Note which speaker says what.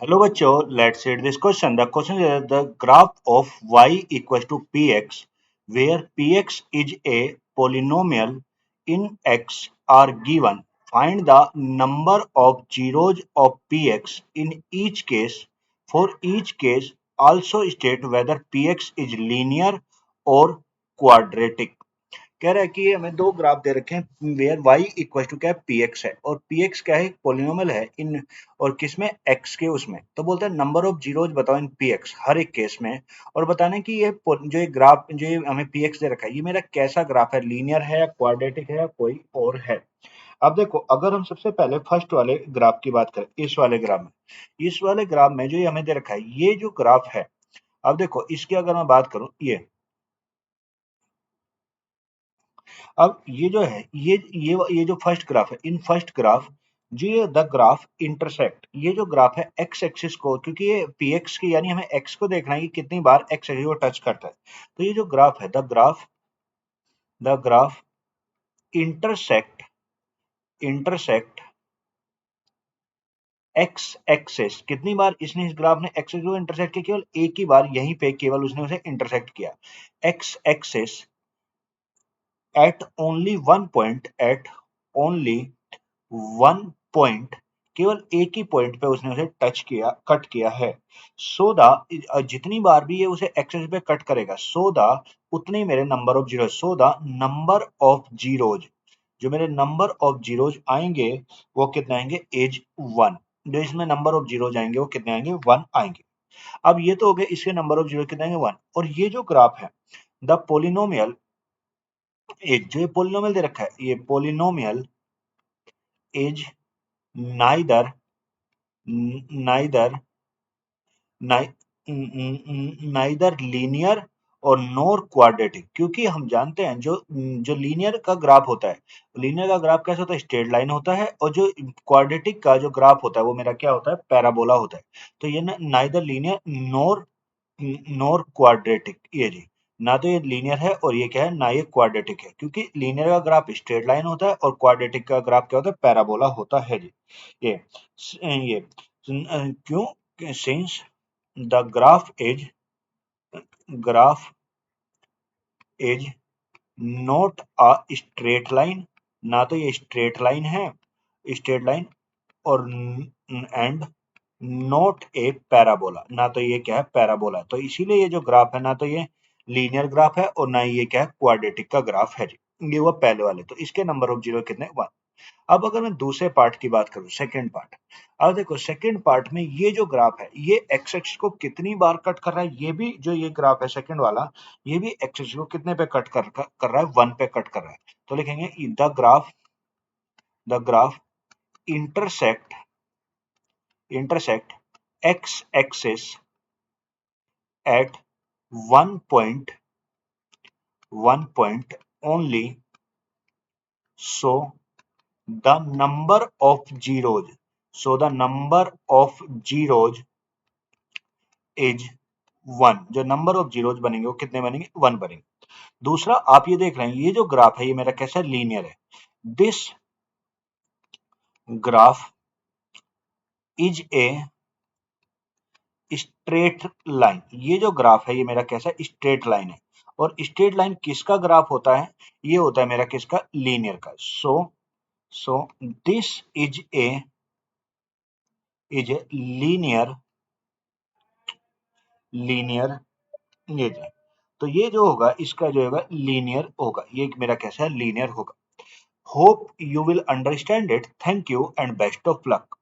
Speaker 1: Hello बच्चों, let's read this question. The question is the graph of y equals to px, where px is a polynomial in x are given. Find the number of zeros of px in each case. For each case, also state whether px is linear or quadratic. कह रहा है कि हमें दो graph दे रखे हैं where y equal to क्या है px है और px क्या है पोलिनोमियल है इन और किस में x के उसमें तो बोलते हैं नंबर ऑफ जीरोज बताओ इन px हर एक केस में और बताना है कि जो ये ग्राफ जो ये हमें px दे रखा है ये मेरा कैसा ग्राफ है लीनियर है या क्वाड्रेटिक है या कोई और है। अब देखो अगर हम सबसे पहले फर्स्ट वाले ग्राफ की बात करें इस वाले ग्राफ में जो ये हमें दे रखा है ये जो ग्राफ है अब देखो इसकी अगर मैं बात करूं अब ये जो है ये जो फर्स्ट ग्राफ है इन फर्स्ट ग्राफ जो ये द ग्राफ इंटरसेक्ट ये जो ग्राफ है एक्स एक्सिस को क्योंकि ये पी एक्स की यानी हमें एक्स को देखना है कि कितनी बार एक्स एक्सिस को टच करता है तो ये जो ग्राफ है the graph intersect intersect x axis कितनी बार इसने इस ग्राफ ने एक्स एक्सिस को इंटरसेक्ट किया केवल एक ही बार यहीं पे केवल उसने उसे इंटरसेक्ट किया x axis at only one point केवल एक ही पॉइंट पे उसने उसे टच किया कट किया है सो द जितनी बार भी ये उसे एक्सेस पे कट करेगा सो द उतने मेरे number of zero so the number of zeros जो मेरे नंबर ऑफ जीरोज आएंगे वो कितने आएंगे एज वन जो इसमें नंबर ऑफ जीरोज आएंगे वो कितने आएंगे वन आएंगे। अब ये तो हो गए इसके नंबर ऑफ जीरो कितने आएंगे वन और ये जो ग्राफ है द पोलिनोमियल एज जो ये पोलिनोमियल दे रखा है ये polynomial as neither neither neither linear और नोर क्वाड्रेटिक क्योंकि हम जानते हैं जो लीनियर का ग्राफ होता है लीनियर का ग्राफ कैसा होता है स्ट्रेट लाइन होता है और जो क्वाड्रेटिक का जो ग्राफ होता है वो मेरा क्या होता है पैराबोला होता है तो ये ना नाइदर लीनियर नोर नोर क्वाड्रेटिक ये जी ना तो ये लीनियर है और ये क्या है ना ये क्वाड्रेटिक है क्योंकि लीनियर का ग्राफ स्ट्रेट लाइन होता है और क्वाड्रेटिक का ग्राफ क्या होता है पैराबोला होता है जी ये ये क्यों since the graph is not a straight line ना तो ये स्ट्रेट लाइन है स्ट्रेट लाइन और एंड नॉट ए पैराबोला ना तो ये क्या है पैराबोला तो इसीलिए ये जो ग्राफ है ना तो ये लीनियर ग्राफ है और ना ही ये क्या है क्वाड्रेटिक का ग्राफ है जी ये हुआ पहले वाले तो इसके नंबर ऑफ जीरो कितने वन। अब अगर मैं दूसरे पार्ट की बात करूं सेकंड पार्ट अब देखो सेकंड पार्ट में ये जो ग्राफ है ये एक्स एक्सिस को कितनी बार कट कर रहा है ये भी जो ये ग्राफ है सेकंड वाला ये भी एक्स एक्सिस को कितने पे कट कर रहा है वन पे कट कर रहा है तो लिखेंगे the graph intersect intersect x axis at one point only so the number of zeros so the number of zeros is one जो नंबर ऑफ जीरोज बनेंगे वो कितने बनेंगे वन बनेंगे। दूसरा आप ये देख रहे हैं ये जो ग्राफ है ये मेरा कैसा लीनियर है this graph is a straight line ये जो ग्राफ है ये मेरा कैसा स्ट्रेट लाइन है और स्ट्रेट लाइन किसका ग्राफ होता है ये होता है मेरा किसका लीनियर का so this is a linear ये जो है तो ये जो होगा इसका जो होगा लीनियर होगा ये मेरा कैसा है लीनियर होगा। Hope you will understand it thank you and best of luck.